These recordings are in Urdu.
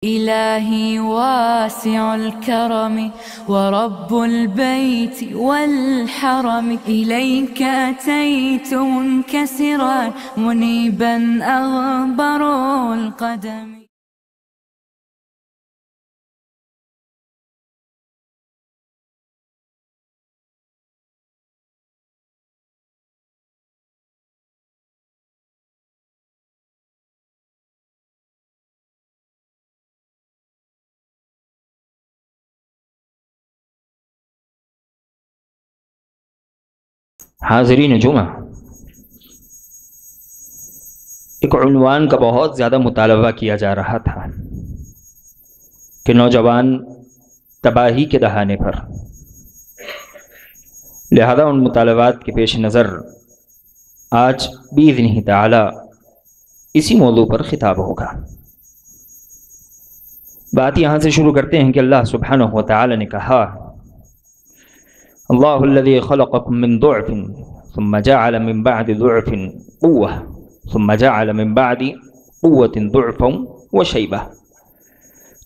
إلهي واسع الكرم ورب البيت والحرم، إليك أتيت منكسرا منيبا أغبر القدم. حاضرین جمعہ، ایک عنوان کا بہت زیادہ مطالبہ کیا جا رہا تھا کہ نوجوان تباہی کے دہانے پر، لہذا ان مطالبات کے پیش نظر آج بإذنہ تعالی اسی موضوع پر خطاب ہوگا۔ بات یہاں سے شروع کرتے ہیں کہ اللہ سبحانہ و تعالی نے کہا: اللہ الذی خلقکم من ضعف ثم جعل من بعد ضعف قوة ثم جعل من بعد قوة ضعفا وشیبہ۔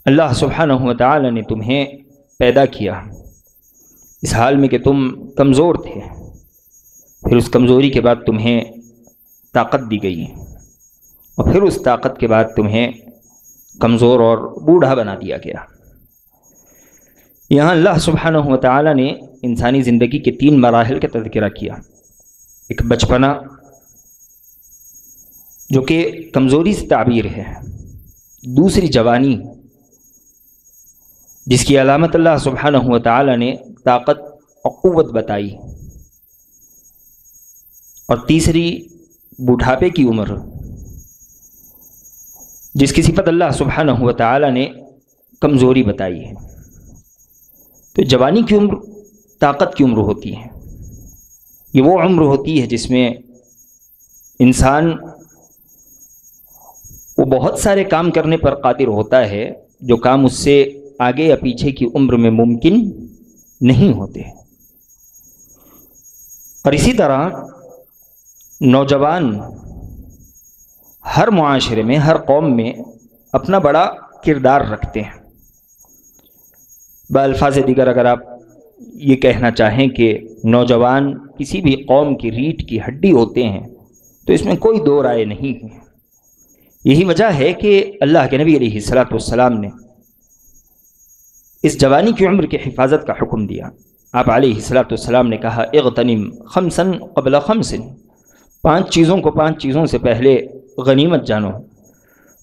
اللہ سبحانہ و تعالی نے تمہیں پیدا کیا اس حال میں کہ تم کمزور تھے، پھر اس کمزوری کے بعد تمہیں طاقت دی گئی، اور پھر اس طاقت کے بعد تمہیں کمزور اور بوڑھا بنا دیا گیا۔ یہاں اللہ سبحانہ و تعالی نے انسانی زندگی کے 3 مراحل کا تذکرہ کیا۔ ایک بچپنا جو کہ کمزوری سے تعبیر ہے، دوسری جوانی جس کی علامت اللہ سبحانہ و تعالی نے طاقت اور قوت بتائی، اور تیسری بوڑھاپے کی عمر جس کی صفت اللہ سبحانہ و تعالی نے کمزوری بتائی ہے۔ تو جوانی کی عمر طاقت کی عمر ہوتی ہے، یہ وہ عمر ہوتی ہے جس میں انسان وہ بہت سارے کام کرنے پر قادر ہوتا ہے جو کام اس سے آگے یا پیچھے کی عمر میں ممکن نہیں ہوتے۔ اور اسی طرح نوجوان ہر معاشرے میں، ہر قوم میں اپنا بڑا کردار رکھتے ہیں۔ بالفاظ دیگر اگر آپ یہ کہنا چاہیں کہ نوجوان کسی بھی قوم کی ریڑھ کی ہڈی ہوتے ہیں تو اس میں کوئی دو رائے نہیں ہے۔ یہی وجہ ہے کہ اللہ کے نبی علیہ السلام نے اس جوانی کی عمر کی حفاظت کا حکم دیا۔ آپ علیہ السلام نے کہا: اغتنم خمسا قبل خمس، 5 چیزوں کو 5 چیزوں سے پہلے غنیمت جانو۔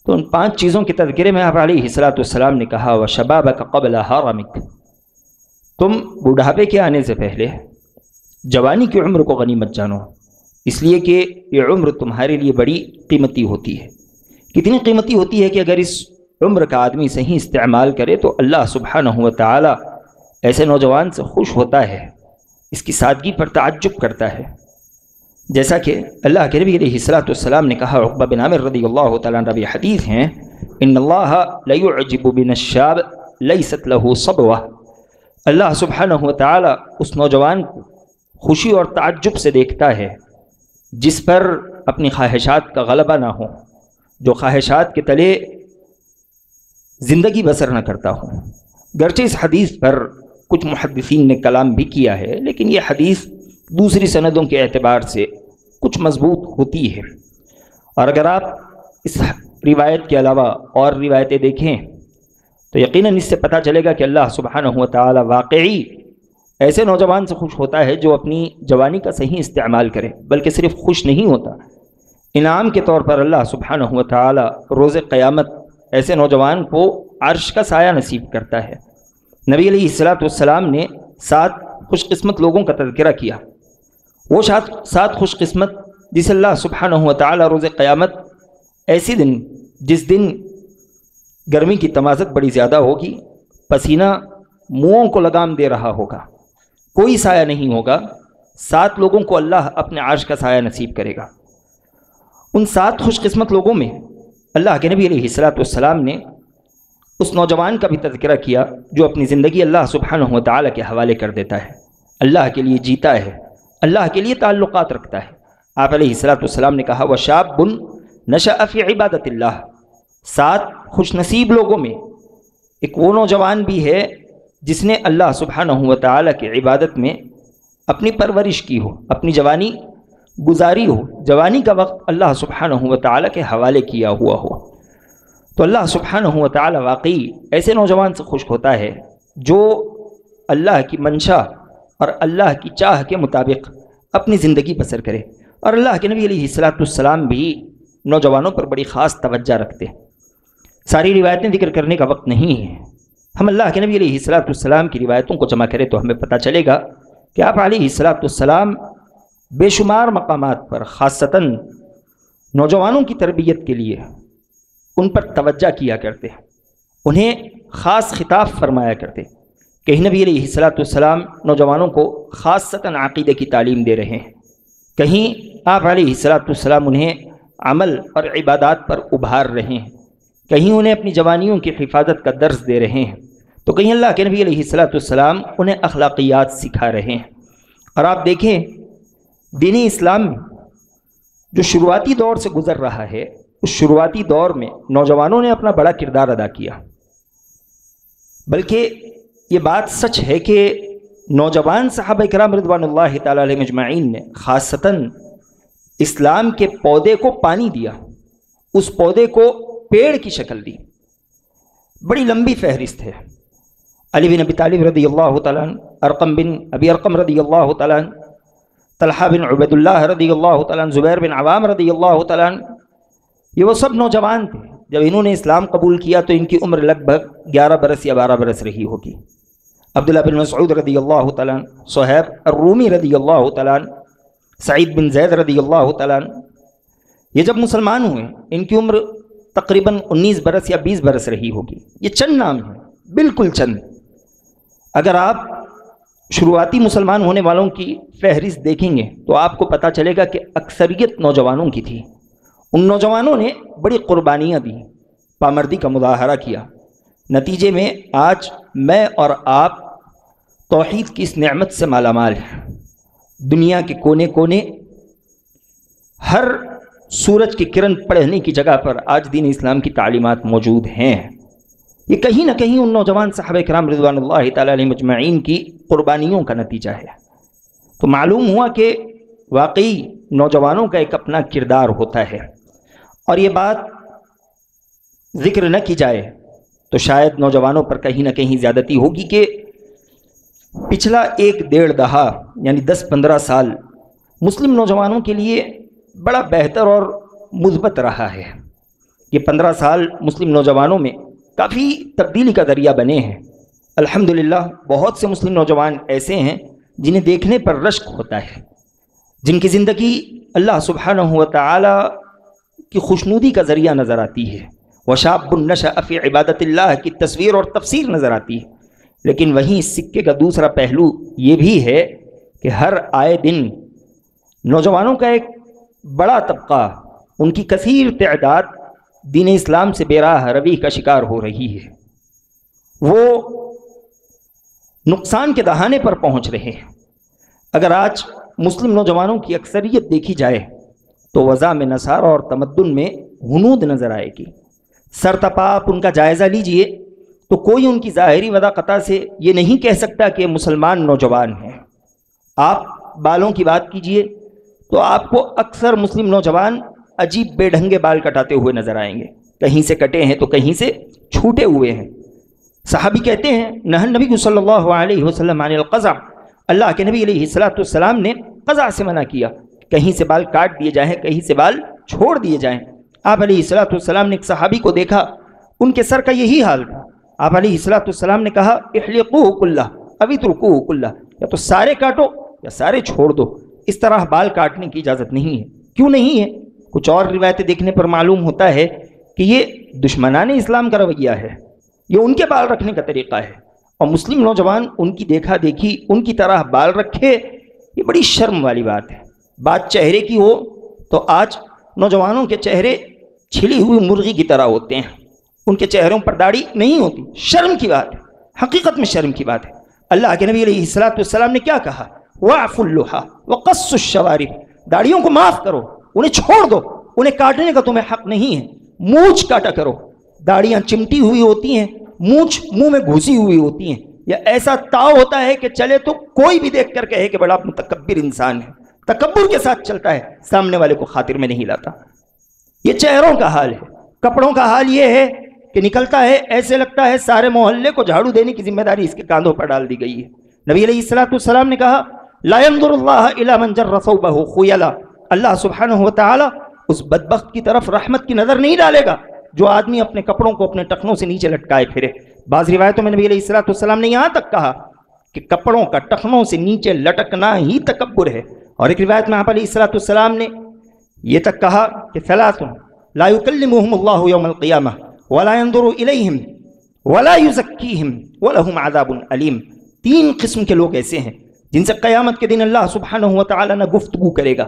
تو ان 5 چیزوں کے تذکرے میں آپ علیہ السلام نے کہا: وشبابک قبل حرمک، تم بوڑھاپے کے آنے سے پہلے جوانی کی عمر کو غنیمت جانو، اس لیے کہ یہ عمر تمہارے لیے بڑی قیمتی ہوتی ہے۔ کتنی قیمتی ہوتی ہے کہ اگر اس عمر کا آدمی صحیح استعمال کرے تو اللہ سبحانہ و تعالی ایسے نوجوان سے خوش ہوتا ہے، اس کی سادگی پر تعجب کرتا ہے۔ جیسا کہ اللہ کے نبی علیہ السلام نے کہا، عقبہ بن عامر رضی اللہ تعالیٰ عنہ حدیث ہیں: ان اللہ لیعجب بن الشاب لیست له صبوہ۔ اللہ سبحانہ و تعالی اس نوجوان کو خوشی اور تعجب سے دیکھتا ہے جس پر اپنی خواہشات کا غلبہ نہ ہو، جو خواہشات کے تلے زندگی بسر نہ کرتا ہو۔ گرچہ اس حدیث پر کچھ محدثین نے کلام بھی کیا ہے، لیکن یہ حدیث دوسری سندوں کے اعتبار سے کچھ مضبوط ہوتی ہے۔ اور اگر آپ اس روایت کے علاوہ اور روایتیں دیکھیں تو یقیناً اس سے پتہ چلے گا کہ اللہ سبحانہ و تعالی واقعی ایسے نوجوان سے خوش ہوتا ہے جو اپنی جوانی کا صحیح استعمال کرے، بلکہ صرف خوش نہیں ہوتا، انعام کے طور پر اللہ سبحانہ و تعالی روز قیامت ایسے نوجوان کو عرش کا سایہ نصیب کرتا ہے۔ نبی علیہ السلام نے 7 خوش قسمت لوگوں کا تذکرہ کیا۔ وہ 7 خوش قسمت جس اللہ سبحانہ و تعالی روز قیامت ایسی دن جس دن گرمی کی تمازت بڑی زیادہ ہوگی، پسینہ منہوں کو لگام دے رہا ہوگا، کوئی سایہ نہیں ہوگا، 7 لوگوں کو اللہ اپنے عرش کا سایہ نصیب کرے گا۔ ان 7 خوش قسمت لوگوں میں اللہ کے نبی علیہ السلام نے اس نوجوان کا بھی تذکرہ کیا جو اپنی زندگی اللہ سبحانہ و تعالی کے حوالے کر دیتا ہے، اللہ کے لیے جیتا ہے، اللہ کے لیے تعلقات رکھتا ہے۔ آپ علیہ السلام نے کہا: وشاب نشأ فی عبادت اللہ، 7 خوش نصیب لوگوں میں ایک وہ نوجوان بھی ہے جس نے اللہ سبحانہ و تعالیٰ کی عبادت میں اپنی پرورش کی ہو، اپنی جوانی گزاری ہو، جوانی کا وقت اللہ سبحانہ و تعالیٰ کے حوالے کیا ہوا ہو۔ تو اللہ سبحانہ و تعالیٰ واقعی ایسے نوجوان سے خوش ہوتا ہے جو اللہ کی منشا اور اللہ کی چاہ کے مطابق اپنی زندگی بسر کرے۔ اور اللہ کے نبی علیہ السلام بھی نوجوانوں پر بڑی خاص توجہ رکھتے ہیں۔ ساری روایتیں ذکر کرنے کا وقت نہیں ہے، ہم اللہ کے نبی علیہ السلام کی روایتوں کو جمع کریں تو ہمیں پتہ چلے گا کہ آپ علیہ السلام بے شمار مقامات پر خاصتاً نوجوانوں کی تربیت کے لیے ان پر توجہ کیا کرتے ہیں، انہیں خاص خطاب فرمایا کرتے۔ کہیں نبی علیہ السلام نوجوانوں کو خاصتاً عقیدے کی تعلیم دے رہے ہیں، کہیں آپ علیہ السلام انہیں عمل اور عبادات پر ابھار رہے ہیں، کہیں انہیں اپنی جوانیوں کی حفاظت کا درس دے رہے ہیں، تو کہیں اللہ کے نبی علیہ السلام انہیں اخلاقیات سکھا رہے ہیں۔ اور آپ دیکھیں دین اسلام میں جو شروعاتی دور سے گزر رہا ہے، اس شروعاتی دور میں نوجوانوں نے اپنا بڑا کردار ادا کیا، بلکہ یہ بات سچ ہے کہ نوجوان صحابہ کرام رضوان اللہ تعالیٰ علیہ مجمعین نے خاصتاً اسلام کے پودے کو پانی دیا، اس پودے کو پیڑ کی شکل دی۔ بڑی لمبی فہرست ہے، علی بن ابی طالب رضی اللہ تعالیٰ عنہ، ارقم بن ابی ارقم رضی اللہ تعالیٰ عنہ، طلحہ بن عبید اللہ رضی اللہ تعالیٰ عنہ، زبیر بن عوام رضی اللہ تعالیٰ عنہ، یہ وہ سب نوجوان تھے۔ جب انہوں نے اسلام قبول کیا تو ان کی عمر لگ بھگ 11 برس یا 12 برس رہی ہوگی۔ عبداللہ بن مسعود رضی اللہ تعالیٰ عنہ، صہیب الرومی رضی اللہ تعالیٰ عنہ، سعید بن زید رضی اللہ تعالیٰ عنہ، یہ جب مسلمان ہوئے ان کی عمر تقریباً 19 برس یا 20 برس رہی ہوگی۔ یہ چند نام ہیں، بالکل چند۔ اگر آپ شروعاتی مسلمان ہونے والوں کی فہرست دیکھیں گے تو آپ کو پتہ چلے گا کہ اکثریت نوجوانوں کی تھی۔ ان نوجوانوں نے بڑی قربانیاں دی، پامردی کا مظاہرہ کیا، نتیجے میں آج میں اور آپ توحید کی اس نعمت سے مالا مال ہیں۔ دنیا کے کونے کونے ہر سورج کی کرن پڑھنے کی جگہ پر آج دین اسلام کی تعلیمات موجود ہیں۔ یہ کہیں نہ کہیں ان نوجوان صحابہ کرام رضوان اللہ تعالیٰ علیہ مجمعین کی قربانیوں کا نتیجہ ہے۔ تو معلوم ہوا کہ واقعی نوجوانوں کا ایک اپنا کردار ہوتا ہے، اور یہ بات ذکر نہ کی جائے تو شاید نوجوانوں پر کہیں نہ کہیں زیادتی ہوگی کہ پچھلا 1-1.5 دہا یعنی 10-15 سال مسلم نوجوانوں کے لیے بڑا بہتر اور مثبت رہا ہے۔ یہ 15 سال مسلم نوجوانوں میں کافی تبدیلی کا ذریعہ بنے ہیں۔ الحمدللہ بہت سے مسلم نوجوان ایسے ہیں جنہیں دیکھنے پر رشک ہوتا ہے، جن کی زندگی اللہ سبحانہ و تعالی کی خوشنودی کا ذریعہ نظر آتی ہے، وَشَابٌ نَشَأَ فِي عِبَادَةِ اللَّهِ کی تصویر اور تفسیر نظر آتی ہے۔ لیکن وہیں اس سکے کا دوسرا پہلو یہ بھی ہے کہ ہر آئے دن نوجوانوں کا ایک بڑا طبقہ، ان کی کثیر تعداد دین اسلام سے بے راہ روی کا شکار ہو رہی ہے، وہ نقصان کے دہانے پر پہنچ رہے ہیں۔ اگر آج مسلم نوجوانوں کی اکثریت دیکھی جائے تو وضع میں نصارہ اور تمدن میں ہنود نظر آئے گی۔ سرتپا آپ ان کا جائزہ لیجئے تو کوئی ان کی ظاہری وضاقتہ سے یہ نہیں کہہ سکتا کہ مسلمان نوجوان ہیں۔ آپ بالوں کی بات کیجئے تو آپ کو اکثر مسلم نوجوان عجیب بے ڈھنگے بال کٹاتے ہوئے نظر آئیں گے، کہیں سے کٹے ہیں تو کہیں سے چھوٹے ہوئے ہیں۔ صحابی کہتے ہیں نہى النبی صلی اللہ علیہ وسلم عن القزع، اللہ کے نبی علیہ السلام نے قزع سے منع کیا، کہیں سے بال کاٹ دیے جائیں، کہیں سے بال چھوڑ دیے جائیں۔ آپ علیہ السلام نے ایک صحابی کو دیکھا، ان کے سر کا یہی حال تھا۔ آپ علیہ السلام نے کہا احلقوه کلہ او اترکوه کلہ، یا تو سارے کاٹو یا سارے چھوڑ دو، اس طرح بال کاٹنے کی اجازت نہیں ہے۔ کیوں نہیں ہے؟ کچھ اور روایتیں دیکھنے پر معلوم ہوتا ہے کہ یہ دشمنان اسلام کا رویہ ہے، یہ ان کے بال رکھنے کا طریقہ ہے، اور مسلم نوجوان ان کی دیکھا دیکھی ان کی طرح بال رکھے، یہ بڑی شرم والی بات ہے۔ بات چہرے کی ہو تو آج نوجوانوں کے چہرے چھلی ہوئی مرغی کی طرح ہوتے ہیں، ان کے چہروں پر داڑھی نہیں ہوتی، شرم کی بات ہے، حقیقت میں شرم کی بات ہے۔ اللہ کے نبی علیہ السلام نے کیا کہا؟ وَاعْفُوا اللُّحَىٰ وَقَصُّوا الشَّوَارِبَ، داڑھیوں کو معاف کرو، انہیں چھوڑ دو، انہیں کاٹنے کا تمہیں حق نہیں ہے، مونچھ کاٹا کرو، داڑیاں چمٹی ہوئی ہوتی ہیں، مونچھ منہ میں گھسی ہوئی ہوتی ہیں، یا ایسا تاؤ ہوتا ہے کہ چلے تو کوئی بھی دیکھ کر کہے کہ بڑا متکبر انسان ہے، تکبر کے ساتھ چلتا ہے، سامنے والے کو خاطر میں نہیں لاتا۔ یہ چہروں کا حال ہے۔ کپڑوں کا حال یہ ہے کہ نکلتا ہے ایسے لگتا ہے سارے محلے کو جھاڑو دینے کی ذمہ داری اس کے کاندھوں پر ڈال دی گئی ہے۔ نبی علیہ السلام نے کہا لا ينظر اللہ الی من جر ثوبہ خیلا، اللہ سبحانہ وتعالی اس بدبخت کی طرف رحمت کی نظر نہیں ڈالے گا جو آدمی اپنے کپڑوں کو اپنے ٹخنوں سے نیچے لٹکائے پھرے۔ بعض روایتوں میں نبی علیہ السلام نے یہاں تک کہا کہ کپڑوں کا ٹخنوں سے نیچے لٹکنا ہی تکبر ہے، اور ایک روایت میں آپ علیہ السلام نے یہ تک کہا کہ ثلاث لا يكلمهم اللہ یوم القیامہ ولا ينظر الیہم ولا یزکیہم ولہم عذاب علیم۔ 3 قسم کے لوگ ایسے ہیں جن سے قیامت کے دن اللہ سبحانہ وتعالی نہ گفتگو کرے گا،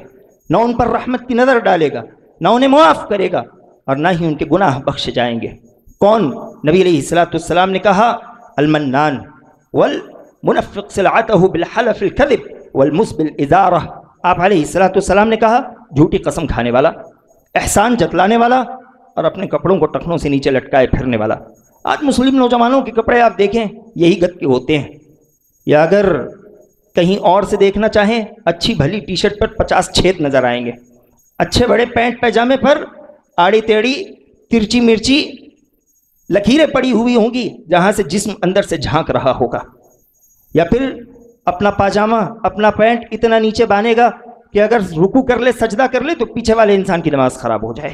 نہ ان پر رحمت کی نظر ڈالے گا، نہ انہیں معاف کرے گا، اور نہ ہی ان کے گناہ بخشے جائیں گے۔ کون؟ نبی علیہ السلام نے کہا المنان والمنفق سلعتہ بالحلف الکذب والمسبل ازارہ۔ آپ علیہ السلام نے کہا جھوٹی قسم کھانے والا، احسان جتلانے والا، اور اپنے کپڑوں کو ٹخنوں سے نیچے لٹکائے پھرنے والا۔ آج مسلم نوجوانوں کے کپڑے آپ دیکھیں یہی گت کے ہوتے ہیں، یا اگر کہیں اور سے دیکھنا چاہیں اچھی بھلی ٹی شرٹ پر 50 چھید نظر آئیں گے، اچھے بڑے پینٹ پیجامے پر آڑی تیڑی ترچی مرچی لکیریں پڑی ہوئی ہوں گی جہاں سے جسم اندر سے جھانک رہا ہوگا، یا پھر اپنا پاجامہ اپنا پینٹ اتنا نیچے باندھے گا کہ اگر رکوع کر لے سجدہ کر لے تو پیچھے والے انسان کی نماز خراب ہو جائے۔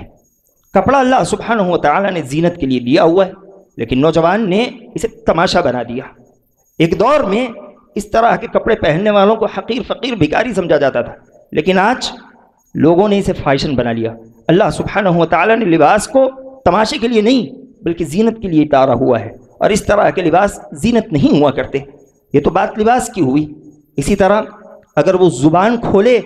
کپڑا اللہ سبحانہ وتعالی نے زینت کے لیے دیا ہوا ہے، لیکن نوجوان نے اسے تماشا بنا دیا۔ ایک دور میں اس طرح کے کپڑے پہننے والوں کو حقیر فقیر بھکاری سمجھا جاتا تھا، لیکن آج لوگوں نے اسے فیشن بنا لیا۔ اللہ سبحانہ وتعالی نے لباس کو تماشے کے لیے نہیں بلکہ زینت کے لیے اتارا ہوا ہے، اور اس طرح کے لباس زینت نہیں ہوا کرتے۔ یہ تو بات لباس کی ہوئی۔ اسی طرح اگر وہ زبان کھولے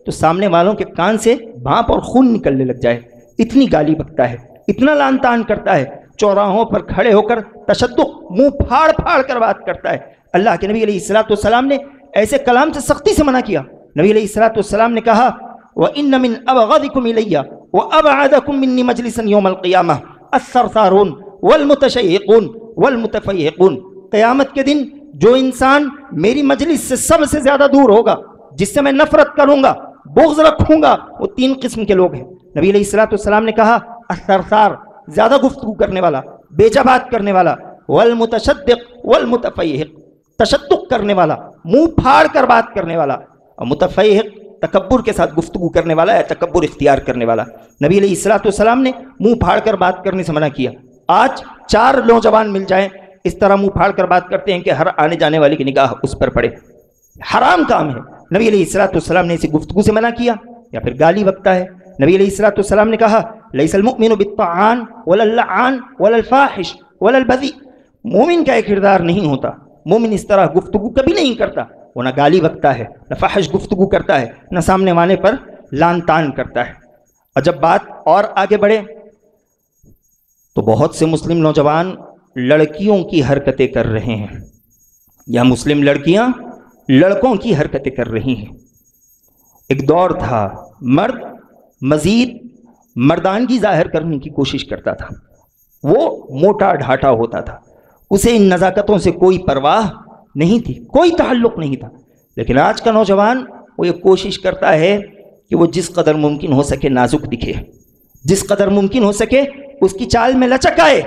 تو سامنے والوں کے کان سے بھانپ اور خون نکلنے لگ جائے، اتنی گالی بکتا ہے، اتنا لان تان کرتا ہے، چوراہوں پر کھڑے ہو کر تشدق منہ پھاڑ پھاڑ کر بات کرتا ہے۔ اللہ کے نبی علیہ السلام نے ایسے کلام سے سختی سے منع کیا۔ نبی علیہ السلام نے کہا وَإِنَّ مِنْ أَبْغَضِكُمْ إِلَيَّ وَأَبْعَدَكُمْ مِنِّي مَجْلِسًا يَوْمَ الْقِيَامَةِ الثَّرْثَارُونَ وَالْمُتَشَيِّقُونَ وَالْمُتَفَيِّقُونَ۔ قیامت کے دن جو انسان میری مجلس سے سب سے زیادہ دور ہوگا، جس سے میں نفرت کروں گا، بغض رکھوں گا، وہ 3 قسم کے لوگ ہیں۔ نبی علیہ السلام نے کہا الثرثار، زیادہ گفتگو کرنے والا، بیجا بات کرنے والا، والمتشدق والمتفیہق، تشدق کرنے والا، منہ پھاڑ کر بات کرنے والا، اور متفیہق تکبر کے ساتھ گفتگو کرنے والا ہے، تکبر اختیار کرنے والا۔ نبی علیہ السلام نے منہ پھاڑ کر بات کرنے سے منع کیا۔ آج 4 نوجوان مل جائیں اس طرح منہ پھاڑ کر بات کرتے ہیں کہ ہر آنے جانے والے کی نگاہ اس پر پڑے، حرام کام ہے۔ نبی علیہ السلام نے اسے گفتگو سے منع کیا، یا پھر گالی بکتا ہے۔ نبی علیہ السلام نے کہا لیس المؤمن بالطعان ولا اللعان ولا الفاحش ولا البذیء، مومن کا ایک کردار نہیں ہوتا، مومن اس طرح گفتگو کبھی نہیں کرتا، وہ نہ گالی بکتا ہے، نہ فحش گفتگو کرتا ہے، نہ سامنے والے پر لان تان کرتا ہے۔ اور جب بات اور آگے بڑھے تو بہت سے مسلم نوجوان لڑکیوں کی حرکتیں کر رہے ہیں، یا مسلم لڑکیاں لڑکوں کی حرکتیں کر رہی ہیں۔ ایک دور تھا مرد مزید مردانگی ظاہر کرنے کی کوشش کرتا تھا، وہ موٹا ڈھاٹا ہوتا تھا، اسے ان نزاکتوں سے کوئی پرواہ نہیں تھی، کوئی تعلق نہیں تھا۔ لیکن آج کا نوجوان وہ یہ کوشش کرتا ہے کہ وہ جس قدر ممکن ہو سکے نازک دکھے، جس قدر ممکن ہو سکے اس کی چال میں لچک آئے۔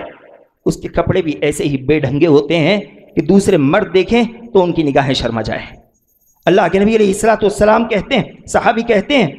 اس کے کپڑے بھی ایسے ہی بے ڈھنگے ہوتے ہیں کہ دوسرے مرد دیکھیں تو ان کی نگاہیں شرما جائیں۔ اللہ کے نبی علیہ السلام کہتے ہیں، صحابی کہتے ہیں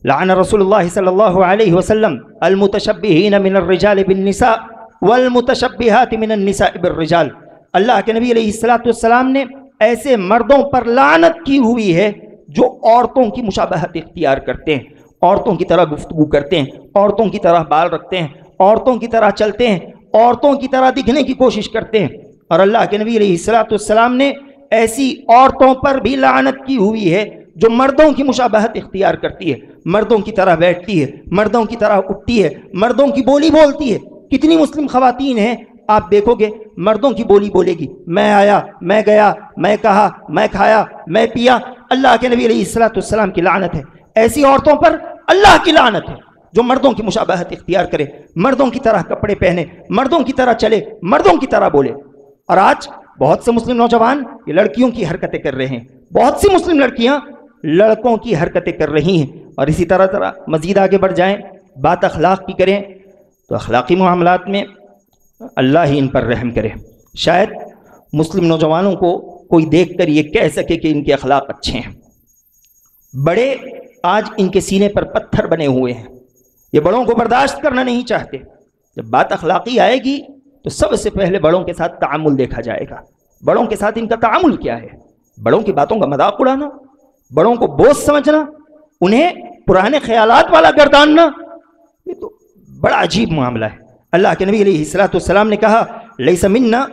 لعن رسول اللہ صلی اللہ علیہ وسلم المتشبہین من الرجال بالنساء والمتشبہات من النساء بالرجال۔ اللہ کے نبی علیہ السلام نے ایسے مردوں پر لعنت کی ہوئی ہے جو عورتوں کی مشابہت اختیار کرتے ہیں، عورتوں کی طرح گفتگو کرتے ہیں، عورتوں کی طرح بال رکھتے ہیں، عورتوں کی طرح چلتے ہیں، عورتوں کی طرح دکھنے کی کوشش کرتے ہیں۔ اور اللہ کے نبی علیہ السلام نے ایسی عورتوں پر بھی لعنت کی ہوئی ہے جو مردوں کی مشابہت اختیار کرتی ہے، مردوں کی طرح بیٹھتی ہے، مردوں کی طرح اٹھتی ہے، مردوں کی بولی بولتی ہے۔ کتنی مسلم خواتین ہیں آپ دیکھو گے مردوں کی بولی بولے گی، میں آیا، میں گیا، میں کہا، میں کھایا، میں پیا۔ اللہ کے نبی علیہ السلام کی لعنت ہے، ایسی عورتوں پر اللہ کی لعنت ہے۔ جو مردوں کی مشابہت اختیار کرے، مردوں کی طرح کپڑے پہنے، مردوں کی طرح چلے، مردوں کی طرح بولے۔ اور آج بہت سے مسلم نوجوان یہ لڑکیوں کی حرکتیں کر رہے ہیں، بہت سی مسلم لڑکیاں لڑکوں کی حرکتیں کر رہی ہیں۔ اور اسی طرح مزید آگے بڑھ جائیں، بات اخلاق کی کریں تو اخلاقی معاملات میں اللہ ہی ان پر رحم کرے۔ شاید مسلم نوجوانوں کو کوئی دیکھ کر یہ کہہ سکے کہ ان کے اخلاق اچھے ہیں۔ بڑے آج ان کے سینے پر پتھر بنے ہوئے ہیں، یہ بڑوں کو برداشت کرنا نہیں چاہتے۔ جب بات اخلاقی آئے گی تو سب سے پہلے بڑوں کے ساتھ تعامل دیکھا جائے گا، بڑوں کے ساتھ ان کا تعامل کیا ہے۔ بڑوں کی باتوں کا مذاق اڑانا، بڑوں کو بوجھ سمجھنا، انہیں پرانے خیالات والا گرداننا، یہ تو بڑا عجیب معاملہ ہے۔ اللہ کے نبی علیہ الصلوۃ والسلام نے کہا لیس منا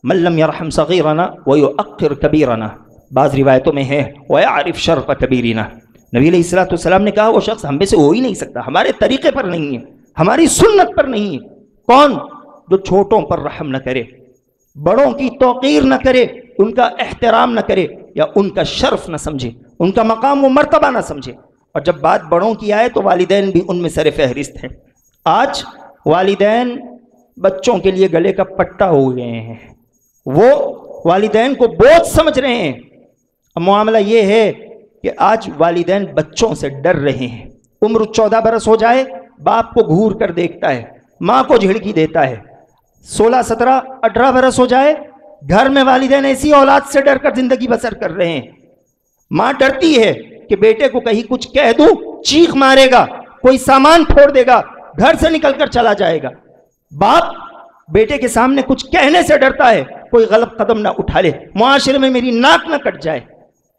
من لم يرحم صغیرنا ويؤخر کبیرنا، بعض روایتوں میں ہے ويعرف شرف کبیرنا۔ نبی علیہ الصلوۃ والسلام نے کہا وہ شخص ہم میں سے ہو ہی نہیں سکتا، ہمارے طریقے پر نہیں ہے، ہماری سنت پر نہیں ہے۔ کون؟ جو چھوٹوں پر رحم نہ کرے، بڑوں کی توقیر نہ کرے، ان کا احترام نہ کرے، یا ان کا شرف نہ سمجھے، ان کا مقام و مرتبہ نہ سمجھے۔ اور جب بات بڑوں کی آئے تو والدین بھی ان میں سر فہرست ہیں۔ آج والدین بچوں کے لیے گلے کا پٹا ہو گئے ہیں، وہ والدین کو بوجھ سمجھ رہے ہیں۔ اب معاملہ یہ ہے کہ آج والدین بچوں سے ڈر رہے ہیں۔ عمر 14 برس ہو جائے باپ کو گھور کر دیکھتا ہے، ماں کو جھڑکی دیتا ہے۔ 16 17 18 برس ہو جائے گھر میں والدین ایسی اولاد سے ڈر کر زندگی بسر کر رہے ہیں۔ ماں ڈرتی ہے کہ بیٹے کو کہیں کچھ کہہ دوں چیخ مارے گا، کوئی سامان پھوڑ دے گا، گھر سے نکل کر چلا جائے گا۔ باپ بیٹے کے سامنے کچھ کہنے سے ڈرتا ہے کوئی غلط قدم نہ اٹھا لے، معاشرے میں میری ناک نہ کٹ جائے۔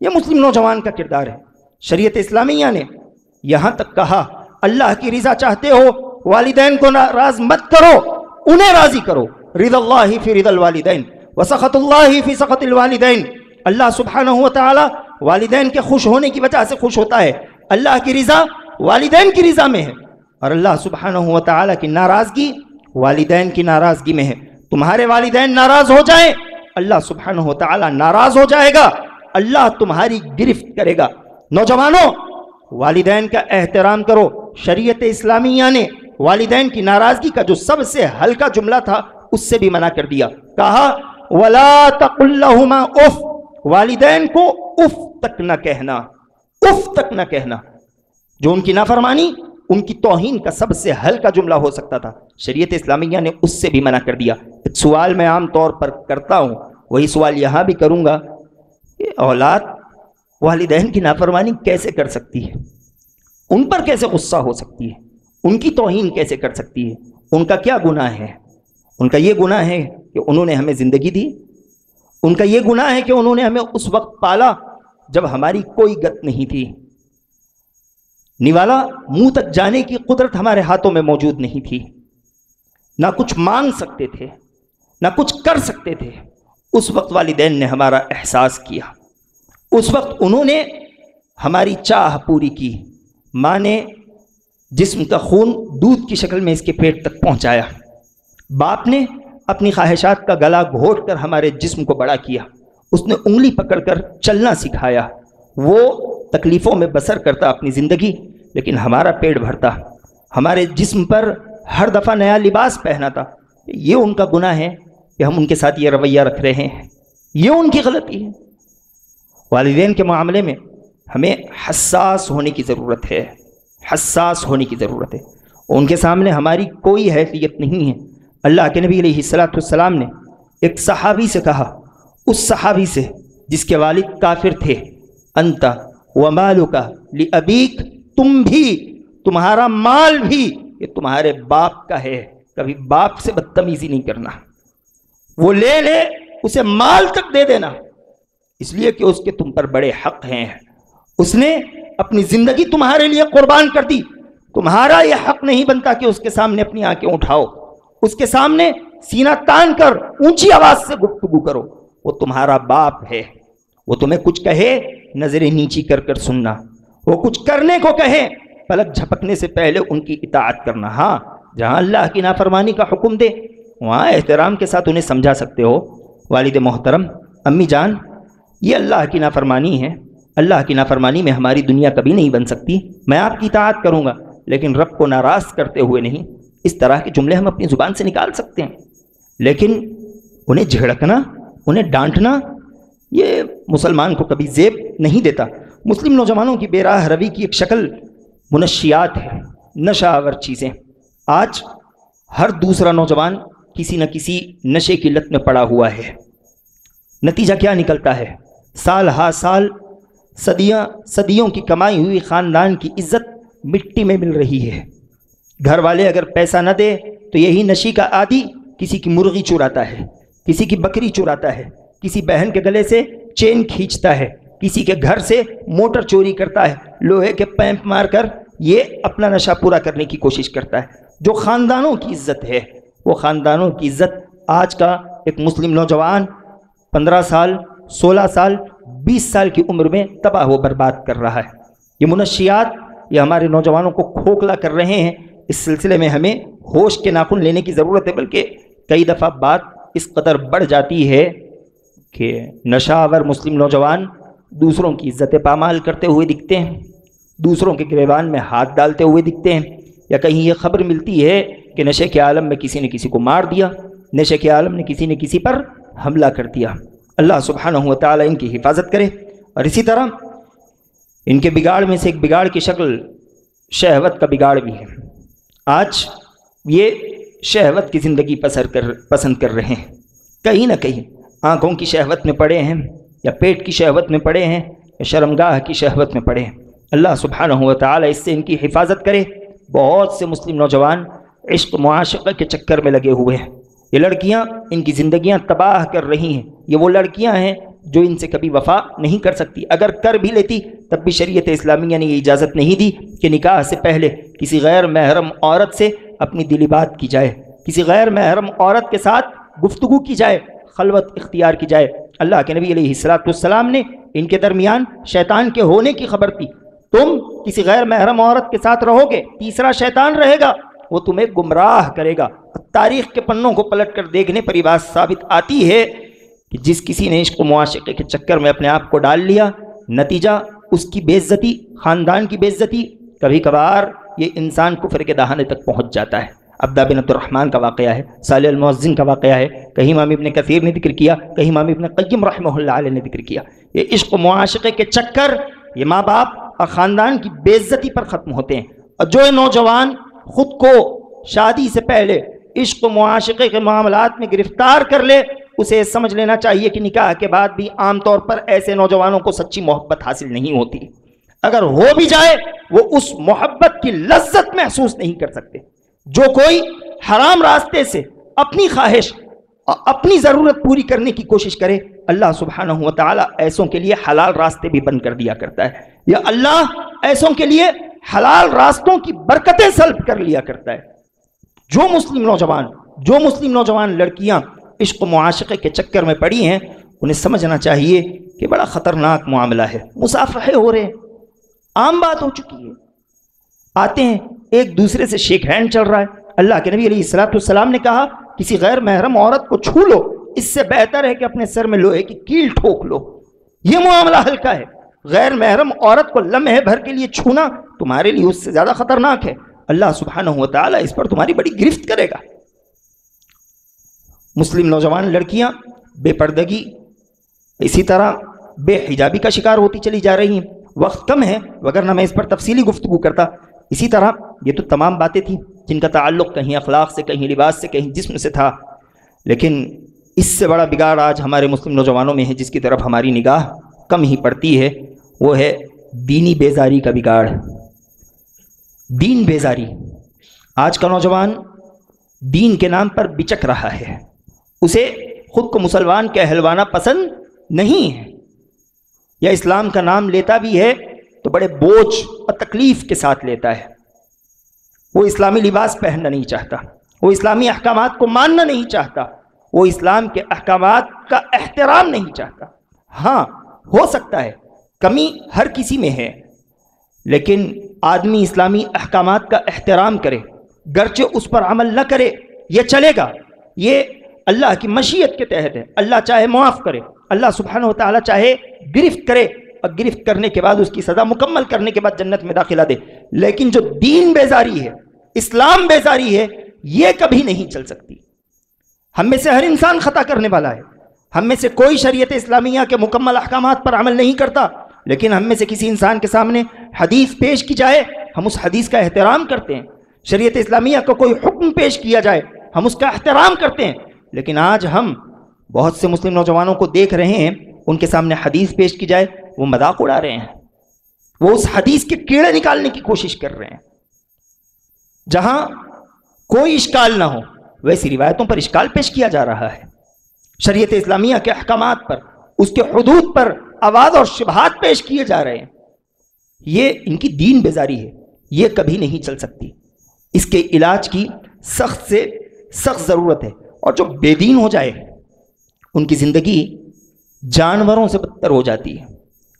یہ مسلم نوجوان کا کردار ہے۔ شریعت اسلامیہ نے یہاں تک کہا اللہ کی رضا چاہتے ہو والدین کو ناراض مت کرو، انہیں راضی کرو۔ رضا اللہ فی رضا الوالدین وسخط اللہ فی سخط الوالدین۔ اللہ سبحانہ و تعالی والدین کے خوش ہونے کی وجہ سے خوش ہوتا ہے، اللہ کی رضا والدین کی رضا میں ہے، اور اللہ سبحانہ و تعالی کی ناراضگی والدین کی ناراضگی میں ہے۔ تمہارے والدین ناراض ہو جائیں اللہ سبحانہ و تعالی ناراض ہو جائے گا، اللہ تمہاری گرفت کرے گا۔ نوجوانوں، والدین کا احترام کرو۔ شریعت اسلامیہ نے والدین کی ناراضگی کا جو سب سے ہلکا جملہ تھا اس سے بھی منع کر دیا، کہا وَلَا تَقُلْ لَهُمَا اُف، والدین کو اف تک نہ کہنا، اف تک نہ کہنا۔ جو ان کی نافرمانی، ان کی توہین کا سب سے ہلکا جملہ ہو سکتا تھا، شریعت اسلامیہ نے اس سے بھی منع کر دیا۔ ایک سوال میں عام طور پر کرتا ہوں، وہی سوال یہاں بھی کروں گا کہ اولاد والدین کی نافرمانی کیسے کر سکتی ہے؟ ان پر کیسے غصہ ہو سکتی ہے؟ ان کی توہین کیسے کر سکتی ہے؟ ان کا کیا گناہ ہے؟ ان کا یہ گناہ ہے کہ انہوں نے ہمیں زندگی دی، ان کا یہ گناہ ہے کہ انہوں نے ہمیں اس وقت پالا جب ہماری کوئی گت نہیں تھی، نوالا منہ تک جانے کی قدرت ہمارے ہاتھوں میں موجود نہیں تھی، نہ کچھ مانگ سکتے تھے، نہ کچھ کر سکتے تھے۔ اس وقت والدین نے ہمارا احساس کیا، اس وقت انہوں نے ہماری چاہ پوری کی۔ ماں نے جسم کا خون دودھ کی شکل میں اس کے پیٹ تک پہنچایا، باپ نے اپنی خواہشات کا گلا گھونٹ کر ہمارے جسم کو بڑا کیا، اس نے انگلی پکڑ کر چلنا سکھایا۔ وہ تکلیفوں میں بسر کرتا اپنی زندگی، لیکن ہمارا پیٹ بھرتا، ہمارے جسم پر ہر دفعہ نیا لباس پہناتا۔ یہ ان کا گناہ ہے کہ ہم ان کے ساتھ یہ رویہ رکھ رہے ہیں، یہ ان کی غلطی ہے۔ والدین کے معاملے میں ہمیں حساس ہونے کی ضرورت ہے، حساس ہونے کی ضرورت ہے۔ ان کے سامنے ہماری کوئی حیثیت نہیں ہے۔ اللہ کے نبی علیہ الصلوۃ والسلام نے ایک صحابی سے کہا، اس صحابی سے جس کے والد کافر تھے، انت ومالک لابیک، تم بھی، تمہارا مال بھی یہ تمہارے باپ کا ہے، کبھی باپ سے بدتمیزی نہیں کرنا۔ وہ لے لے اسے مال تک دے دینا، اس لیے کہ اس کے تم پر بڑے حق ہیں، اس نے اپنی زندگی تمہارے لیے قربان کر دی، تمہارا یہ حق نہیں بنتا کہ اس کے سامنے اپنی آنکھیں اٹھاؤ، اس کے سامنے سینہ تان کر اونچی آواز سے گفتگو کرو۔ وہ تمہارا باپ ہے، وہ تمہیں کچھ کہے نظریں نیچی کر کر سننا، وہ کچھ کرنے کو کہے پلک جھپکنے سے پہلے ان کی اطاعت کرنا۔ ہاں، جہاں اللہ کی نافرمانی کا حکم دے وہاں احترام کے ساتھ انہیں سمجھا سکتے ہو، والد محترم، امی جان، یہ اللہ کی نافرمانی ہے، اللہ کی نافرمانی میں ہماری دنیا کبھی نہیں بن سکتی۔ میں آپ کی اطاعت کروں گا لیکن رب کو ناراض کرتے ہوئے نہیں۔ اس طرح کے جملے ہم اپنی زبان سے نکال سکتے ہیں، لیکن انہیں جھڑکنا، انہیں ڈانٹنا، یہ مسلمان کو کبھی زیب نہیں دیتا۔ مسلم نوجوانوں کی بے راہ روی کی ایک شکل منشیات ہے، نشہ آور چیزیں۔ آج ہر دوسرا نوجوان کسی نہ کسی نشے کی لت میں پڑا ہوا ہے۔ نتیجہ کیا نکلتا ہے؟ سال ہا سال صدیوں کی کمائی ہوئی خاندان کی عزت مٹی میں مل رہی ہے۔ گھر والے اگر پیسہ نہ دے تو یہی نشی کا عادی کسی کی مرغی چراتا ہے، کسی کی بکری چراتا ہے، کسی بہن کے گلے سے چین کھینچتا ہے، کسی کے گھر سے موٹر چوری کرتا ہے، لوہے کے پیمپ مار کر یہ اپنا نشہ پورا کرنے کی کوشش کرتا ہے۔ جو خاندانوں کی عزت ہے، وہ خاندانوں کی عزت آج کا ایک مسلم نوجوان 15 سال، 16 سال، 20 سال کی عمر میں تباہ و برباد کر رہا ہے۔ یہ منشیات یہ ہمارے نوجوانوں کو کھوکھلا کر رہے ہیں۔ اس سلسلے میں ہمیں ہوش کے ناخن لینے کی ضرورت ہے، بلکہ کئی دفعہ بات اس قدر بڑھ جاتی ہے کہ نشہ آور مسلم نوجوان دوسروں کی عزت پامال کرتے ہوئے دکھتے ہیں، دوسروں کے گریبان میں ہاتھ ڈالتے ہوئے دکھتے ہیں، یا کہیں یہ خبر ملتی ہے کہ نشے کے عالم میں کسی نے کسی کو مار دیا، نشے کے عالم نے کسی نے کسی پر حملہ کر دیا۔ اللہ سبحانہ و تعالی ان کی حفاظت کرے۔ اور اسی طرح ان کے بگاڑ میں سے ایک بگاڑ کی شکل شہوت کا بگاڑ بھی ہے۔ آج یہ شہوت کی زندگی پسند کر رہے ہیں، کہیں نہ کہیں آنکھوں کی شہوت میں پڑے ہیں، یا پیٹ کی شہوت میں پڑے ہیں، یا شرمگاہ کی شہوت میں پڑے ہیں۔ اللہ سبحانہ و تعالی اس سے ان کی حفاظت کرے۔ بہت سے مسلم نوجوان عشق معاشقہ کے چکر میں لگے ہوئے ہیں۔ یہ لڑکیاں ان کی زندگیاں تباہ کر رہی ہیں۔ یہ وہ لڑکیاں ہیں جو ان سے کبھی وفا نہیں کر سکتی، اگر کر بھی لیتی تب بھی شریعت اسلامیہ نے یہ اجازت نہیں دی کہ نکاح سے پہلے کسی غیر محرم عورت سے اپنی دلی بات کی جائے، کسی غیر محرم عورت کے ساتھ گفتگو کی جائے، خلوت اختیار کی جائے۔ اللہ کے نبی علیہ السلام نے ان کے درمیان شیطان کے ہونے کی خبر دی۔ تم کسی غیر محرم عورت کے ساتھ رہو گے، تیسرا شیطان رہے گا، وہ تمہیں گمراہ کرے گا۔ تاریخ کے پنوں کو پلٹ کر دیکھنے پر یہ بات ثابت آتی ہے کہ جس کسی نے عشق و معاشقے کے چکر میں اپنے آپ کو ڈال لیا، نتیجہ اس کی بے عزتی، خاندان کی بے عزتی، کبھی کبھار یہ انسان کفر کے دہانے تک پہنچ جاتا ہے۔ عبدہ بن عبد الرحمن کا واقعہ ہے، صالح المؤذن کا واقعہ ہے، کہیں امام ابن کثیر نے ذکر کیا، کہیں امام ابن قیم رحمہ اللہ علیہ نے ذکر کیا۔ یہ عشق و معاشقے کے چکر یہ ماں باپ اور خاندان کی بے عزتی پر ختم ہوتے ہیں۔ اور جو نوجوان خود کو شادی سے پہلے عشق و معاشقے کے معاملات میں گرفتار کر لے، اسے سمجھ لینا چاہیے کہ نکاح کے بعد بھی عام طور پر ایسے نوجوانوں کو سچی محبت حاصل نہیں ہوتی۔ اگر ہو بھی جائے وہ اس محبت کی لذت محسوس نہیں کر سکتے۔ جو کوئی حرام راستے سے اپنی خواہش اور اپنی ضرورت پوری کرنے کی کوشش کرے، اللہ سبحانہ و تعالی ایسوں کے لیے حلال راستے بھی بند کر دیا کرتا ہے، یا اللہ ایسوں کے لیے حلال راستوں کی برکتیں سلب کر لیا کرتا ہے۔ جو مسلم نوجوان لڑکیاں عشق و معاشقے کے چکر میں پڑی ہیں، انہیں سمجھنا چاہیے کہ بڑا خطرناک معاملہ ہے۔ مصافحے ہو رہے ہیں، عام بات ہو چکی ہے، آتے ہیں ایک دوسرے سے شیک ہینڈ چل رہا ہے۔ اللہ کے نبی علیہ السلام نے کہا کسی غیر محرم عورت کو چھو لو، اس سے بہتر ہے کہ اپنے سر میں لوہے کی کیل ٹھوک لو۔ یہ معاملہ ہلکا ہے، غیر محرم عورت کو لمحے بھر کے لیے چھونا تمہارے لیے اس سے زیادہ خطرناک ہے۔ اللہ سبحانہ و تعالی اس پر تمہاری بڑی گرفت کرے گا۔ مسلم نوجوان لڑکیاں بے پردگی، اسی طرح بے حجابی کا شکار ہوتی چلی جا رہی ہیں۔ وقت کم ہے وگرنہ میں اس پر تفصیلی گفتگو کرتا۔ اسی طرح یہ تو تمام باتیں تھیں جن کا تعلق کہیں اخلاق سے، کہیں لباس سے، کہیں جسم سے تھا، لیکن اس سے بڑا بگاڑ آج ہمارے مسلم نوجوانوں میں ہے جس کی طرف ہماری نگاہ کم ہی پڑتی ہے، وہ ہے دینی بیزاری کا بگاڑ۔ دین بیزاری، آج کا نوجوان دین کے نام پر بچک رہا ہے، اسے خود کو مسلمان کہلوانا پسند نہیں ہے، یا اسلام کا نام لیتا بھی ہے تو بڑے بوجھ اور تکلیف کے ساتھ لیتا ہے۔ وہ اسلامی لباس پہننا نہیں چاہتا، وہ اسلامی احکامات کو ماننا نہیں چاہتا، وہ اسلام کے احکامات کا احترام نہیں چاہتا۔ ہاں ہو سکتا ہے کمی ہر کسی میں ہے، لیکن آدمی اسلامی احکامات کا احترام کرے، گرچہ اس پر عمل نہ کرے، یہ چلے گا، یہ اللہ کی مشیت کے تحت ہے۔ اللہ چاہے معاف کرے، اللہ سبحانہ و تعالیٰ چاہے گرفت کرے، اور گرفت کرنے کے بعد اس کی سزا مکمل کرنے کے بعد جنت میں داخلہ دے، لیکن جو دین بیزاری ہے، اسلام بیزاری ہے، یہ کبھی نہیں چل سکتی۔ ہم میں سے ہر انسان خطا کرنے والا ہے، ہم میں سے کوئی شریعت اسلامیہ کے مکمل احکامات پر عمل نہیں کرتا، لیکن ہم میں سے کسی انسان کے سامنے حدیث پیش کی جائے ہم اس حدیث کا احترام کرتے ہیں، شریعت اسلامیہ کا کوئی حکم پیش کیا جائے ہم اس کا احترام کرتے ہیں۔ لیکن آج ہم بہت سے مسلم نوجوانوں کو دیکھ رہے ہیں، ان کے سامنے حدیث پیش کی جائے وہ مذاق اڑا رہے ہیں، وہ اس حدیث کے کیڑے نکالنے کی کوشش کر رہے ہیں۔ جہاں کوئی اشکال نہ ہو ویسی روایتوں پر اشکال پیش کیا جا رہا ہے، شریعت اسلامیہ کے احکامات پر، اس کے حدود پر آواز اور شبہات پیش کیے جا رہے ہیں۔ یہ ان کی دین بیزاری ہے، یہ کبھی نہیں چل سکتی۔ اس کے علاج کی سخت سے سخت ضرورت ہے، اور جو بے دین ہو جائے ان کی زندگی جانوروں سے بدتر ہو جاتی ہے۔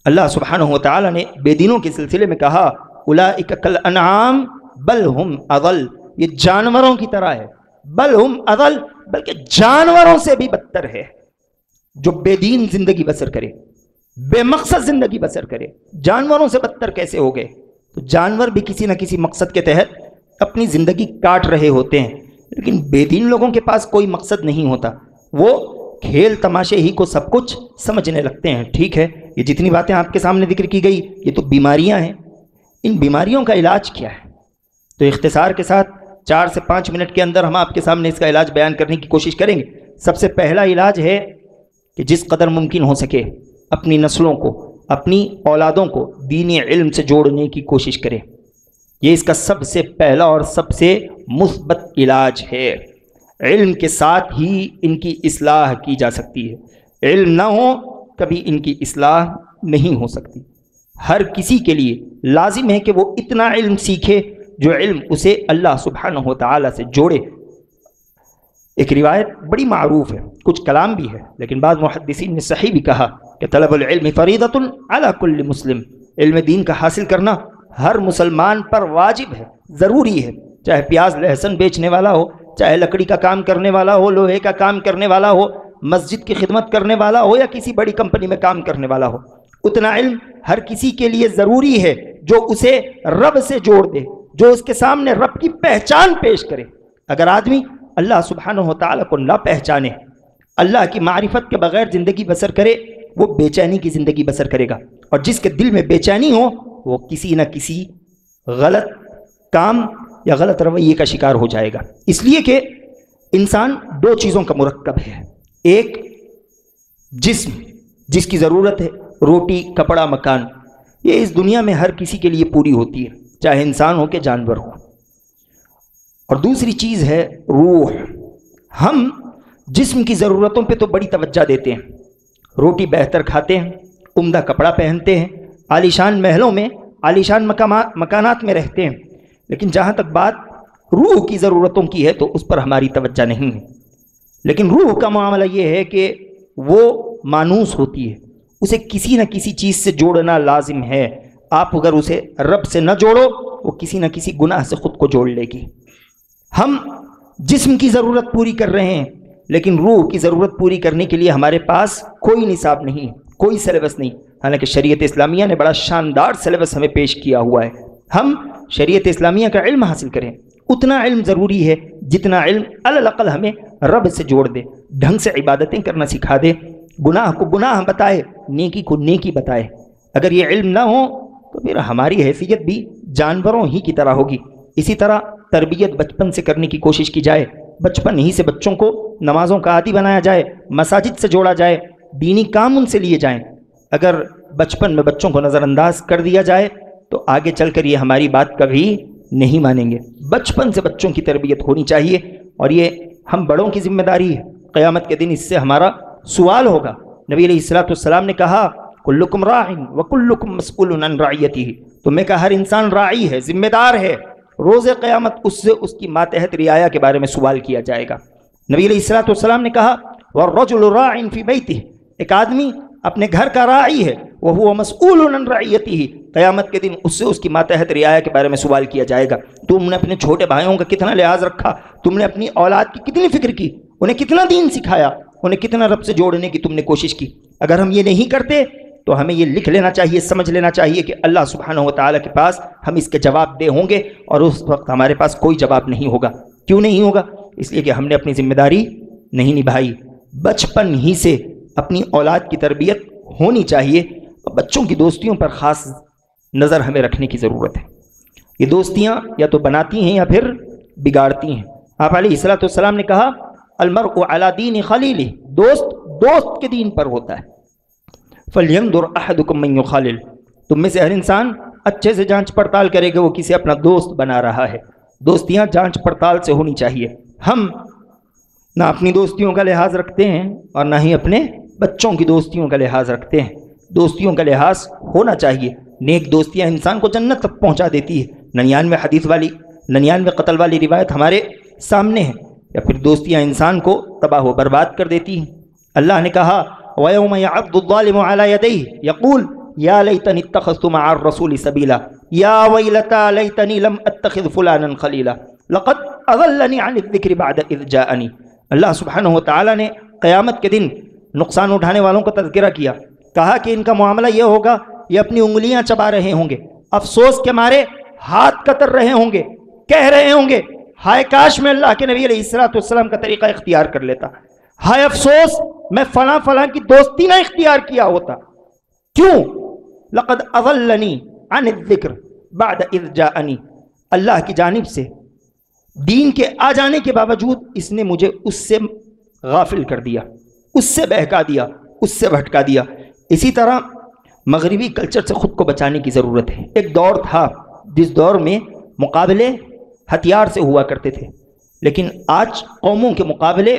اللہ سبحانہ و تعالی نے بے دینوں کے سلسلے میں کہا اولئک کالانعام بل ہم اضل، یہ جانوروں کی طرح ہے، بل ہم اضل، بلکہ جانوروں سے بھی بدتر ہے۔ جو بے دین زندگی بسر کرے، بے مقصد زندگی بسر کرے، جانوروں سے بدتر کیسے ہو گئے؟ تو جانور بھی کسی نہ کسی مقصد کے تحت اپنی زندگی کاٹ رہے ہوتے ہیں، لیکن بے دین لوگوں کے پاس کوئی مقصد نہیں ہوتا، وہ کھیل تماشے ہی کو سب کچھ سمجھنے لگتے ہیں۔ ٹھیک ہے، یہ جتنی باتیں آپ کے سامنے ذکر کی گئی یہ تو بیماریاں ہیں، ان بیماریوں کا علاج کیا ہے؟ تو اختصار کے ساتھ 4 سے 5 منٹ کے اندر ہم آپ کے سامنے اس کا علاج بیان کرنے کی کوشش کریں گے۔ سب سے پہلا علاج ہے کہ جس قدر ممکن ہو سکے اپنی نسلوں کو، اپنی اولادوں کو دینی علم سے جوڑنے کی کوشش کریں۔ یہ اس کا سب سے پہلا اور سب سے مثبت علاج ہے۔ علم کے ساتھ ہی ان کی اصلاح کی جا سکتی ہے، علم نہ ہو کبھی ان کی اصلاح نہیں ہو سکتی۔ ہر کسی کے لیے لازم ہے کہ وہ اتنا علم سیکھے جو علم اسے اللہ سبحانہ و تعالی سے جوڑے۔ ایک روایت بڑی معروف ہے، کچھ کلام بھی ہے، لیکن بعض محدثین نے صحیح بھی کہا کہ طلب العلم فریضۃ علی کل مسلم، علم دین کا حاصل کرنا ہر مسلمان پر واجب ہے، ضروری ہے، چاہے پیاز لہسن بیچنے والا ہو، چاہے لکڑی کا کام کرنے والا ہو، لوہے کا کام کرنے والا ہو، مسجد کی خدمت کرنے والا ہو، یا کسی بڑی کمپنی میں کام کرنے والا ہو۔ اتنا علم ہر کسی کے لیے ضروری ہے جو اسے رب سے جوڑ دے، جو اس کے سامنے رب کی پہچان پیش کرے۔ اگر آدمی اللہ سبحانہ و تعالیٰ کو نہ پہچانے، اللہ کی معرفت کے بغیر زندگی بسر کرے، وہ بے چینی کی زندگی بسر کرے گا، اور جس کے دل میں بے چینی ہو وہ کسی نہ کسی غلط کام یا غلط رویے کا شکار ہو جائے گا۔ اس لیے کہ انسان 2 چیزوں کا مرکب ہے، ایک جسم جس کی ضرورت ہے روٹی، کپڑا، مکان، یہ اس دنیا میں ہر کسی کے لیے پوری ہوتی ہے، چاہے انسان ہو کہ جانور ہو، اور دوسری چیز ہے روح۔ ہم جسم کی ضرورتوں پہ تو بڑی توجہ دیتے ہیں، روٹی بہتر کھاتے ہیں، عمدہ کپڑا پہنتے ہیں، عالیشان محلوں میں، عالیشان مکانات میں رہتے ہیں، لیکن جہاں تک بات روح کی ضرورتوں کی ہے تو اس پر ہماری توجہ نہیں ہے۔ لیکن روح کا معاملہ یہ ہے کہ وہ مانوس ہوتی ہے، اسے کسی نہ کسی چیز سے جوڑنا لازم ہے۔ آپ اگر اسے رب سے نہ جوڑو وہ کسی نہ کسی گناہ سے خود کو جوڑ لے گی۔ ہم جسم کی ضرورت پوری کر رہے ہیں، لیکن روح کی ضرورت پوری کرنے کے لیے ہمارے پاس کوئی نصاب نہیں، کوئی سلیبس نہیں، حالانکہ شریعت اسلامیہ نے بڑا شاندار سلیبس ہمیں پیش کیا ہوا ہے۔ ہم شریعت اسلامیہ کا علم حاصل کریں، اتنا علم ضروری ہے جتنا علم الاقل ہمیں رب سے جوڑ دے، ڈھنگ سے عبادتیں کرنا سکھا دے، گناہ کو گناہ بتائے، نیکی کو نیکی بتائے۔ اگر یہ علم نہ ہو تو پھر ہماری حیثیت بھی جانوروں ہی کی طرح ہوگی۔ اسی طرح تربیت بچپن سے کرنے کی کوشش کی جائے، بچپن ہی سے بچوں کو نمازوں کا عادی بنایا جائے، مساجد سے جوڑا جائے، دینی کام ان سے لیے جائیں۔ اگر بچپن میں بچوں کو نظر انداز کر دیا جائے تو آگے چل کر یہ ہماری بات کبھی نہیں مانیں گے۔ بچپن سے بچوں کی تربیت ہونی چاہیے، اور یہ ہم بڑوں کی ذمہ داری ہے۔ قیامت کے دن اس سے ہمارا سوال ہوگا۔ نبی علیہ الصلوۃ والسلام نے کہا کلکم راع وکلکم مسئول عن رعیتہ، تمہیں کا ہر انسان راعی ہے، ذمہ دار ہے، روز قیامت اس سے اس کی ماتحت رعایا کے بارے میں سوال کیا جائے گا۔ نبی علیہ الصلوۃ والسلام نے کہا والرجل راع فی بیتہ، ایک آدمی اپنے گھر کا راعی ہے، وہو مسئول عن رعیتہ، قیامت کے دن اس سے اس کی ماتحت رعایا کے بارے میں سوال کیا جائے گا۔ تم نے اپنے چھوٹے بھائیوں کا کتنا لحاظ رکھا، تم نے اپنی اولاد کی کتنی فکر کی، انہیں کتنا دین سکھایا، انہیں کتنا رب سے جوڑنے کی تم نے کوشش کی۔ اگر ہم یہ نہیں کرتے تو ہمیں یہ لکھ لینا چاہیے، سمجھ لینا چاہیے کہ اللہ سبحانہ و تعالیٰ کے پاس ہم اس کے جواب دہ ہوں گے، اور اس وقت ہمارے پاس کوئی جواب نہیں ہوگا۔ کیوں نہیں ہوگا؟ اس لیے کہ ہم نے اپنی ذمہ داری نہیں نبھائی۔ بچپن ہی سے اپنی اولاد کی تربیت ہونی چاہیے، اور بچوں کی دوستیوں پر خاص نظر ہمیں رکھنے کی ضرورت ہے۔ یہ دوستیاں یا تو بناتی ہیں یا پھر بگاڑتی ہیں۔ آپ علیہ الصلوۃ والسلام نے کہا المرء علی دین خلیلہ، دوست کے دین پر ہوتا ہے۔ فَلْيَنْظُرْ أَحَدُكُمْ مَنْ يُخَالِلُ، تم میں سے ہر انسان اچھے سے جانچ پڑتال کرے گا وہ کسے اپنا دوست بنا رہا ہے۔ دوستیاں جانچ پڑتال سے ہونی چاہیے۔ ہم نہ اپنی دوستیوں کا لحاظ رکھتے ہیں اور نہ ہی اپنے بچوں کی دوستیوں کا لحاظ رکھتے ہیں۔ دوستیوں کا لحاظ ہونا چاہیے۔ نیک دوستیاں انسان کو جنت تک پہنچا دیتی ہے۔ 99 قتل والی روایت ہمارے سامنے ہے۔ یا پھر دوستیاں انسان کو تباہ و برباد کر دیتی ہیں۔ اللہ نے کہا وَيَوْمَ يَعَضُّ الظَّالِمُ عَلَى يَدَيْهِ يَقُولُ يَا لَيْتَنِي اتَّخَذْتُ مَعَ الرَّسُولِ سَبِيلًا يَا وَيْلَتَىٰ لَيْتَنِي لَمْ أَتَّخِذْ فُلَانًا خَلِيلًا لَقَدْ أَضَلَّنِي عَنِ الذِّكْرِ بَعْدَ إِذْ جَاءَنِي۔ اللہ سبحانہ و تعالیٰ نے قیامت کے دن نقصان اٹھانے والوں کا تذکرہ کیا، کہا کہ ان کا معاملہ یہ ہوگا، یہ اپنی انگلیاں چبا رہے ہوں گے، افسوس کے مارے ہاتھ کتر رہے ہوں گے، کہہ رہے ہوں گے ہائے کاش میں اللہ کے نبی علیہ الصلوۃ والسلام کا طریقہ اختیار کر لیتا، ہائے افسوس میں فلاں کی دوستی نہ اختیار کیا ہوتا۔ کیوں؟ لقد اضلنی عن الذکر بعد اذ جاءنی، اللہ کی جانب سے دین کے آ جانے کے باوجود اس نے مجھے اس سے غافل کر دیا، اس سے بہکا دیا، اس سے بھٹکا دیا۔ اسی طرح مغربی کلچر سے خود کو بچانے کی ضرورت ہے۔ ایک دور تھا جس دور میں مقابلے ہتھیار سے ہوا کرتے تھے، لیکن آج قوموں کے مقابلے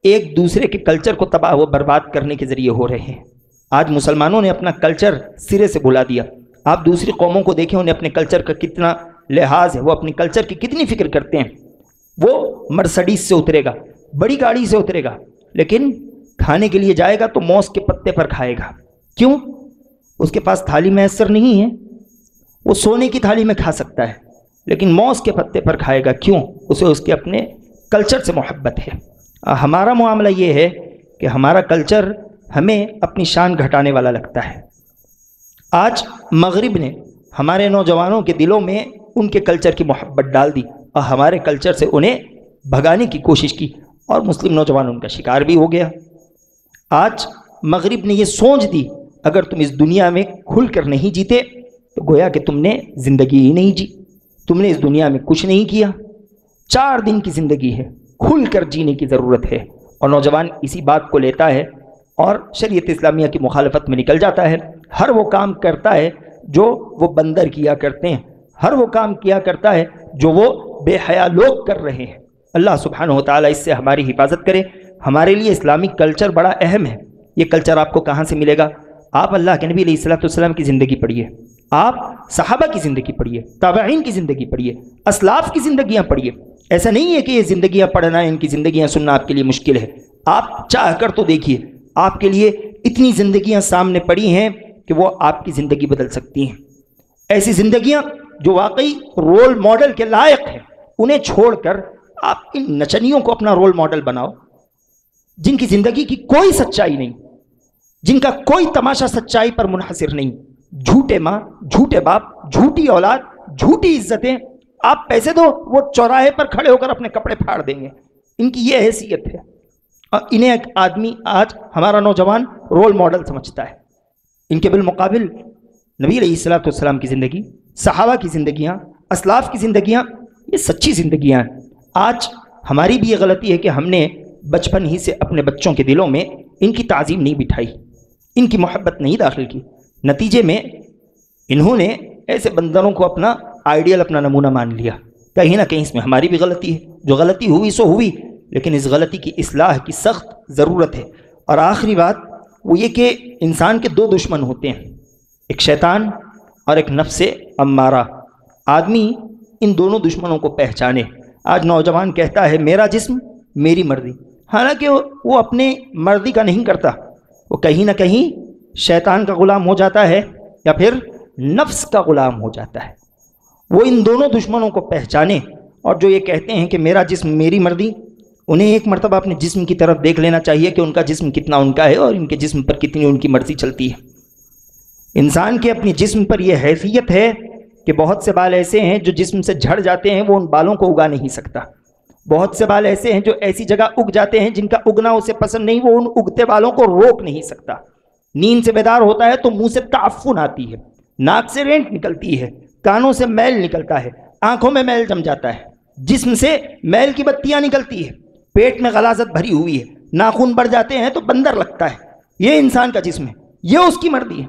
ایک دوسرے کے کلچر کو تباہ و برباد کرنے کے ذریعے ہو رہے ہیں۔ آج مسلمانوں نے اپنا کلچر سرے سے بھلا دیا۔ آپ دوسری قوموں کو دیکھیں، انہیں اپنے کلچر کا کتنا لحاظ ہے، وہ اپنے کلچر کی کتنی فکر کرتے ہیں۔ وہ مرسڈیز سے اترے گا، بڑی گاڑی سے اترے گا، لیکن کھانے کے لیے جائے گا تو موز کے پتے پر کھائے گا۔ کیوں؟ اس کے پاس تھالی میسر نہیں ہے، وہ سونے کی تھالی میں کھا سکتا ہے لیکن موز کے پتے پر کھائے گا۔ کیوں؟ اسے اس کے اپنے کلچر سے محبت ہے۔ ہمارا معاملہ یہ ہے کہ ہمارا کلچر ہمیں اپنی شان گھٹانے والا لگتا ہے۔ آج مغرب نے ہمارے نوجوانوں کے دلوں میں ان کے کلچر کی محبت ڈال دی اور ہمارے کلچر سے انہیں بھگانے کی کوشش کی، اور مسلم نوجوان ان کا شکار بھی ہو گیا۔ آج مغرب نے یہ سوچ دی اگر تم اس دنیا میں کھل کر نہیں جیتے تو گویا کہ تم نے زندگی ہی نہیں جی، تم نے اس دنیا میں کچھ نہیں کیا۔ 4 دن کی زندگی ہے، کھل کر جینے کی ضرورت ہے، اور نوجوان اسی بات کو لیتا ہے اور شریعت اسلامیہ کی مخالفت میں نکل جاتا ہے۔ ہر وہ کام کرتا ہے جو وہ بندر کیا کرتے ہیں، ہر وہ کام کیا کرتا ہے جو وہ بے حیا لوگ کر رہے ہیں۔ اللہ سبحانہ و تعالیٰ اس سے ہماری حفاظت کرے۔ ہمارے لیے اسلامک کلچر بڑا اہم ہے۔ یہ کلچر آپ کو کہاں سے ملے گا؟ آپ اللہ کے نبی علیہ الصلوۃ والسلام کی زندگی پڑھیے، آپ صحابہ کی زندگی پڑھیے، تابعین کی زندگی پڑھیے، اسلاف کی زندگیاں پڑھیے۔ ایسا نہیں ہے کہ یہ زندگیاں پڑھنا، ان کی زندگیاں سننا آپ کے لیے مشکل ہے۔ آپ چاہ کر تو دیکھیے، آپ کے لیے اتنی زندگیاں سامنے پڑی ہیں کہ وہ آپ کی زندگی بدل سکتی ہیں۔ ایسی زندگیاں جو واقعی رول ماڈل کے لائق ہیں، انہیں چھوڑ کر آپ ان نچنیوں کو اپنا رول ماڈل بناؤ جن کی زندگی کی کوئی سچائی نہیں، جن کا کوئی تماشا سچائی پر منحصر نہیں۔ جھوٹے ماں، جھوٹے باپ، جھوٹی اولاد، جھوٹی عزتیں۔ آپ پیسے دو، وہ چوراہے پر کھڑے ہو کر اپنے کپڑے پھاڑ دیں گے۔ ان کی یہ حیثیت ہے، اور انہیں ایک آدمی آج ہمارا نوجوان رول ماڈل سمجھتا ہے۔ ان کے بالمقابل نبی علیہ الصلوۃ والسلام کی زندگی، صحابہ کی زندگیاں، اسلاف کی زندگیاں، یہ سچی زندگیاں ہیں۔ آج ہماری بھی یہ غلطی ہے کہ ہم نے بچپن ہی سے اپنے بچوں کے دلوں میں ان کی تعظیم نہیں بٹھائی، ان کی محبت نہیں داخل کی۔ نتیجے میں انہوں نے ایسے بندروں کو اپنا آئیڈیل، اپنا نمونہ مان لیا۔ کہیں نہ کہیں اس میں ہماری بھی غلطی ہے۔ جو غلطی ہوئی سو ہوئی، لیکن اس غلطی کی اصلاح کی سخت ضرورت ہے۔ اور آخری بات وہ یہ کہ انسان کے 2 دشمن ہوتے ہیں، ایک شیطان اور ایک نفس امارہ۔ آدمی ان دونوں دشمنوں کو پہچانے۔ آج نوجوان کہتا ہے میرا جسم میری مرضی، حالانکہ وہ اپنے مرضی کا نہیں کرتا، وہ کہیں نہ کہیں شیطان کا غلام ہو جاتا ہے یا پھر نفس کا غلام ہو جاتا ہے۔ وہ ان دونوں دشمنوں کو پہچانے، اور جو یہ کہتے ہیں کہ میرا جسم میری مرضی، انہیں ایک مرتبہ اپنے جسم کی طرف دیکھ لینا چاہیے کہ ان کا جسم کتنا ان کا ہے اور ان کے جسم پر کتنی ان کی مرضی چلتی ہے۔ انسان کے اپنی جسم پر یہ حیثیت ہے کہ بہت سے بال ایسے ہیں جو جسم سے جھڑ جاتے ہیں، وہ ان بالوں کو اگا نہیں سکتا۔ بہت سے بال ایسے ہیں جو ایسی جگہ اگ جاتے ہیں جن کا اگنا اسے پسند نہیں، وہ ان اگتے بالوں کو روک نہیں سکتا۔ نیند سے بیدار ہوتا ہے تو منہ سے تعفن آتی ہے، ناک سے رینٹ نکلتی ہے، کانوں سے میل نکلتا ہے، آنکھوں میں میل جم جاتا ہے، جسم سے میل کی بتیاں نکلتی ہے، پیٹ میں غلاظت بھری ہوئی ہے، ناخن بڑھ جاتے ہیں تو بندر لگتا ہے۔ یہ انسان کا جسم ہے، یہ اس کی مرضی ہے۔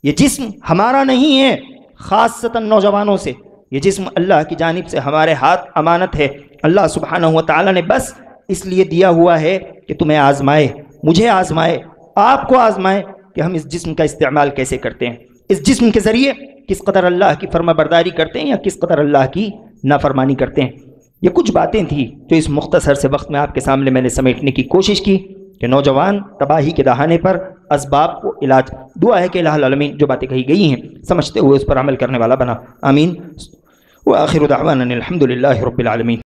یہ جسم ہمارا نہیں ہے، خاصتاً نوجوانوں سے یہ جسم اللہ کی جانب سے ہمارے ہاتھ امانت ہے۔ اللہ سبحانہ و تعالیٰ نے بس اس لیے دیا ہوا ہے کہ تمہیں آزمائے، مجھے آزمائے، آپ کو آزمائے کہ ہم اس جسم کا استعمال کیسے کرتے ہیں، اس جسم کے ذریعے کس قدر اللہ کی فرما برداری کرتے ہیں یا کس قدر اللہ کی نافرمانی کرتے ہیں۔ یہ کچھ باتیں تھیں جو اس مختصر سے وقت میں آپ کے سامنے میں نے سمیٹنے کی کوشش کی کہ نوجوان تباہی کے دہانے پر اسباب کو علاج، دعا ہے کہ الہ العالمین جو باتیں کہی گئی ہیں سمجھتے ہوئے اس پر عمل کرنے والا بنا، آمین۔ وآخر دعوانا الحمد للہ رب العالمین۔